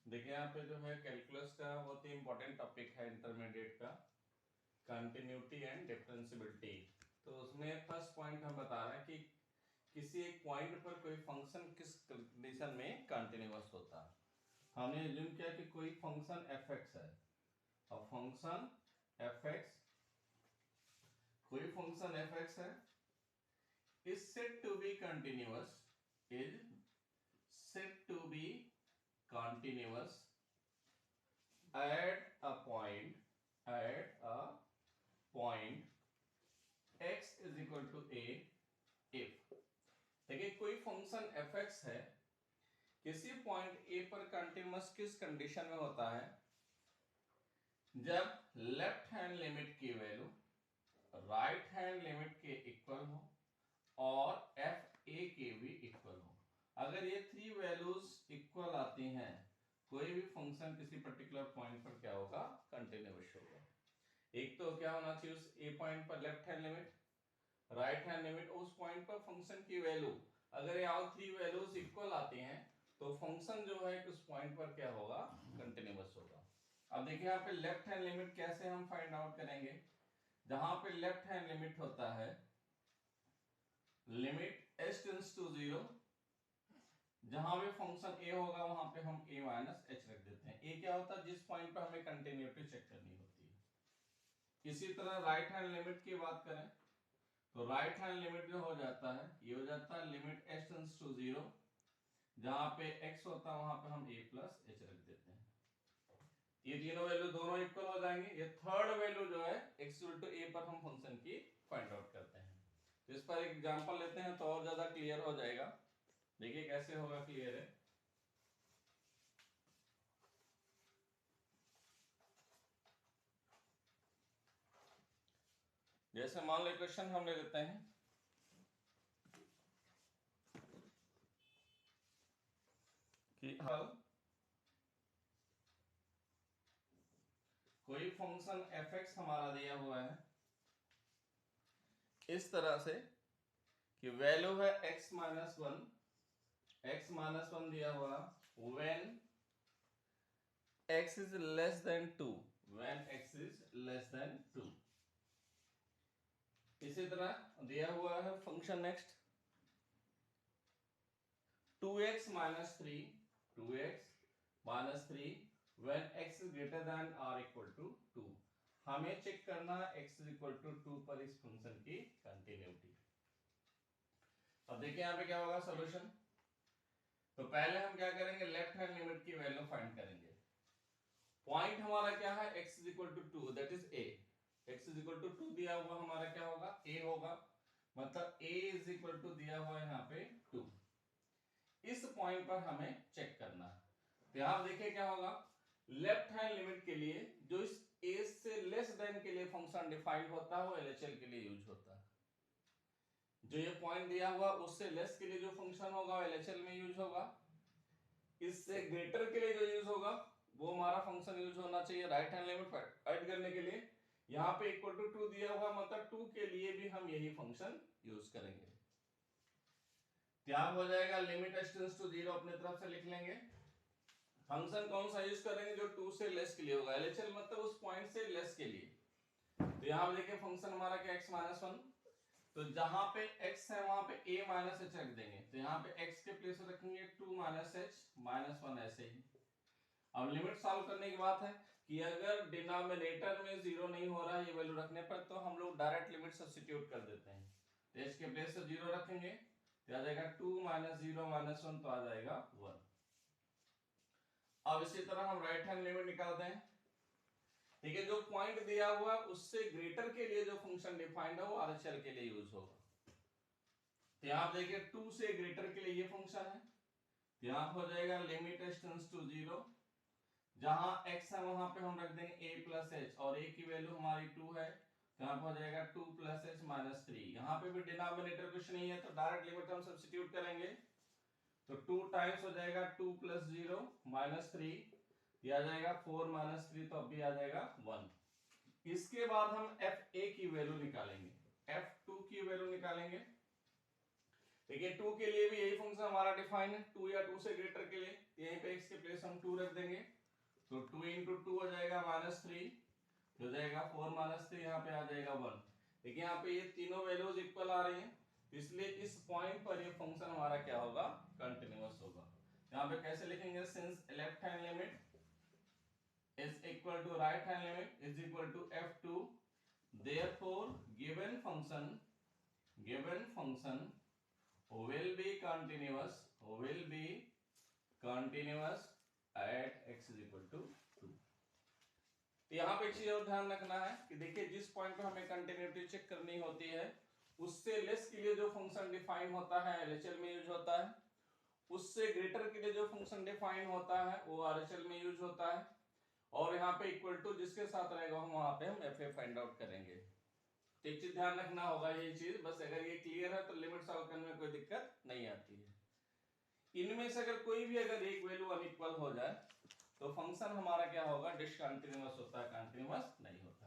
देखिए यहाँ पे जो है कैलकुलस का बहुत ही इंपॉर्टेंट टॉपिक है इंटरमीडिएट का, कंटिन्यूटी एंड डिफरेंशियबिलिटी। तो उसमें फर्स्ट पॉइंट हम बता रहे हैं कि किसी एक पॉइंट पर कोई फंक्शन किस कंडीशन में कंटिन्यूअस होता है। हमने एज्यूम किया कि कोई फंक्शन एफ एक्स है और फंक्शन एफ एक्स कोई फंक्शन एफ एक्स है is said to be continuous is said to be continuous at a point x is equal to a if देखिए कोई फंक्शन एफ एक्स है किसी point A पर continuous किस condition में होता है, जब लेफ्ट हैंड लिमिट की वैल्यू राइट हैंड लिमिट के इक्वल हो और एफ ए के भी इक्वल हो। अगर ये थ्री वैल्यूज इक्वल आती हैं कोई भी फंक्शन किसी पर्टिकुलर पॉइंट पर क्या होगा, कंटिन्यूअस होगा। एक तो क्या होना चाहिए उस ए पॉइंट पर left hand limit, right hand limit, उस पॉइंट पर फंक्शन की वैल्यू अगर ये ऑल थ्री वैल्यूज इक्वल आती हैं तो फंक्शन जो है उस पॉइंट पर क्या होगा, कंटिन्यूअस होगा। अब देखिए यहाँ पे लेफ्ट हैंड लिमिट कैसे हम फाइंड आउट करेंगे। जहां पे लेफ्ट हैंड लिमिट होता है लिमिट एच टेंड्स टू 0, जहां भी फंक्शन ए होगा वहां पे हम a माइनस एच रख देते हैं। ए क्या होता है, जिस पॉइंट पर हमें कंटिन्यूटी चेक करनी होती है। इसी तरह राइट हैंड लिमिट की बात करें तो राइट हैंड लिमिट जो हो जाता है ये हो जाता है लिमिट एच टेंड्स टू 0, जहां पे x होता है वहां पे हम a प्लस एच रख देते हैं। ये तीनों वैल्यू दोनों इक्वल हो जाएंगे। ये थर्ड वैल्यू जो है x इक्वल टू a पर हम फंक्शन की फाइंड आउट करते हैं। तो इस पर एक एग्जांपल लेते हैं तो और ज्यादा क्लियर हो जाएगा। देखिए कैसे होगा, क्लियर है। जैसे मान लो क्वेश्चन हम ले लेते हैं कि कोई फंक्शन एफ एक्स हमारा दिया हुआ है इस तरह से कि वैल्यू है x माइनस वन दिया हुआ when x is less than 2, when x is less than 2। इसी तरह दिया हुआ है function next 2x minus three when x is greater than और इक्वल टू 2। हमें चेक करना x इज इक्वल टू 2 पर इस फंक्शन की कंटिन्यूटी। अब देखिए यहां पे क्या होगा सॉल्यूशन। तो पहले हम क्या करेंगे, लेफ्ट हैंड लिमिट की वैल्यू फाइंड करेंगे। पॉइंट हमारा क्या है, x is equal to 2 that is a। x is equal to 2 दिया हुआ हमारा क्या होगा, a होगा, मतलब a इज इक्वल टू दिया हुआ है यहाँ पे 2। इस पॉइंट पर हमें चेक करना है। तो यहां देखिए क्या होगा, लेफ्ट हैंड लिमिट के लिए जो इस a से लेस देन के लिए फंक्शन डिफाइंड होता है वो LHL के लिए यूज होता है। जो ये पॉइंट दिया हुआ उससे लेस के लिए जो फंक्शन होगा LHL में यूज होगा। इससे ग्रेटर के लिए जो यूज होगा वो हमारा फंक्शन यूज होना चाहिए राइट हैंड लिमिट ऐड करने के लिए। यहां पे इक्वल टू 2 दिया हुआ मतलब 2 के लिए भी हम यही फंक्शन यूज करेंगे। क्या हो जाएगा, लिमिट h टेंड्स टू 0 अपने तरफ से लिख लेंगे। फंक्शन कौन सा यूज करेंगे, जो 2 से लेस के लिए होगा, LHL मतलब उस पॉइंट से लेस के लिए। तो यहां पे देखिए फंक्शन हमारा क्या x माइनस वन, तो जहां पे x है वहां पे a माइनस एच रख देंगे। तो यहां पे x के प्लेस में रखेंगे 2 माइनस एच माइनस वन, ऐसे ही। अब लिमिट सॉल्व करने की बात है कि अगर डिनोमिनेटर में जीरो नहीं हो रहा है ये वैल्यू रखने पर तो हम लोग डायरेक्ट लिमिट सब्स्टिट्यूट कर देते हैं। तो h के प्लेस से जीरो रखेंगे तो आ जाएगा 2 माइनस जीरो माइनस वन, तो आ जाएगा 1। अब इसी तरह हम राइट हैंड लिमिट निकालते हैं। ठीक है, जो पॉइंट दिया हुआ है उससे ग्रेटर के लिए जो फंक्शन डिफाइंड है वो RHL के लिए यूज होगा। तो यहां देखिए 2 से ग्रेटर के लिए ये फंक्शन है, तो यहां हो जाएगा लिमिट h टेंड्स टू 0, जहां x है वहां पे हम रख देंगे a प्लस एच और a की वैल्यू हमारी 2 है, तो यहां पर हो जाएगा 2 प्लस एच माइनस 3। यहां पे भी डिनोमिनेटर कुछ नहीं है तो डायरेक्ट लिमिट हम सब्स्टिट्यूट करेंगे। तो 2 टाइम्स हो जाएगा 2 प्लस 0 माइनस 3, ये आ जाएगा 4 माइनस 3, तो अब भी आ जाएगा 1। इसके बाद हम fa की वैल्यू निकालेंगे, f2 की वैल्यू निकालेंगे। देखिए 2 के लिए भी यही फंक्शन हमारा डिफाइन है, 2 या 2 से ग्रेटर के लिए, यहीं पे x के प्लेस हम 2 रख देंगे तो 2 इंटू 2 हो जाएगा -3, हो जाएगा 4 -3, यहाँ पे आ जाएगा 1। देखिए यहाँ पे ये तीनों वैल्यूज इक्वल आ रही हैं, इसलिए इस पॉइंट पर ये फंक्शन हमारा क्या होगा, कंटिन्यूअस होगा। यहाँ पे कैसे लिखेंगे, since left hand limit is equal to right hand limit is equal to f2, therefore given function will be continuous at x is equal to 2। यहाँ पे एक चीज और ध्यान रखना है कि देखिए जिस पॉइंट पे हमें कंटिन्यूटी चेक करनी होती है उससे लेस के लिए जो फंक्शन डिफाइन होता है एलएचएल में यूज होता है, उससे ग्रेटर के लिए जो फंक्शन डिफाइन होता है वो आरएचएल में यूज होता है, और यहाँ पे इक्वल टू जिसके साथ रहेगा हम वहां पे हम एफ फाइंड आउट करेंगे। तो एक चीज ध्यान रखना होगा, ये चीज बस अगर ये क्लियर है तो लिमिट सॉल्व करने में कोई दिक्कत नहीं आती है। इनमें से अगर कोई भी अगर एक वैल्यू अनइक्वल हो जाए तो फंक्शन हमारा क्या होगा, डिसकंटीन्यूअस होता है, कंटीन्यूअस नहीं होता।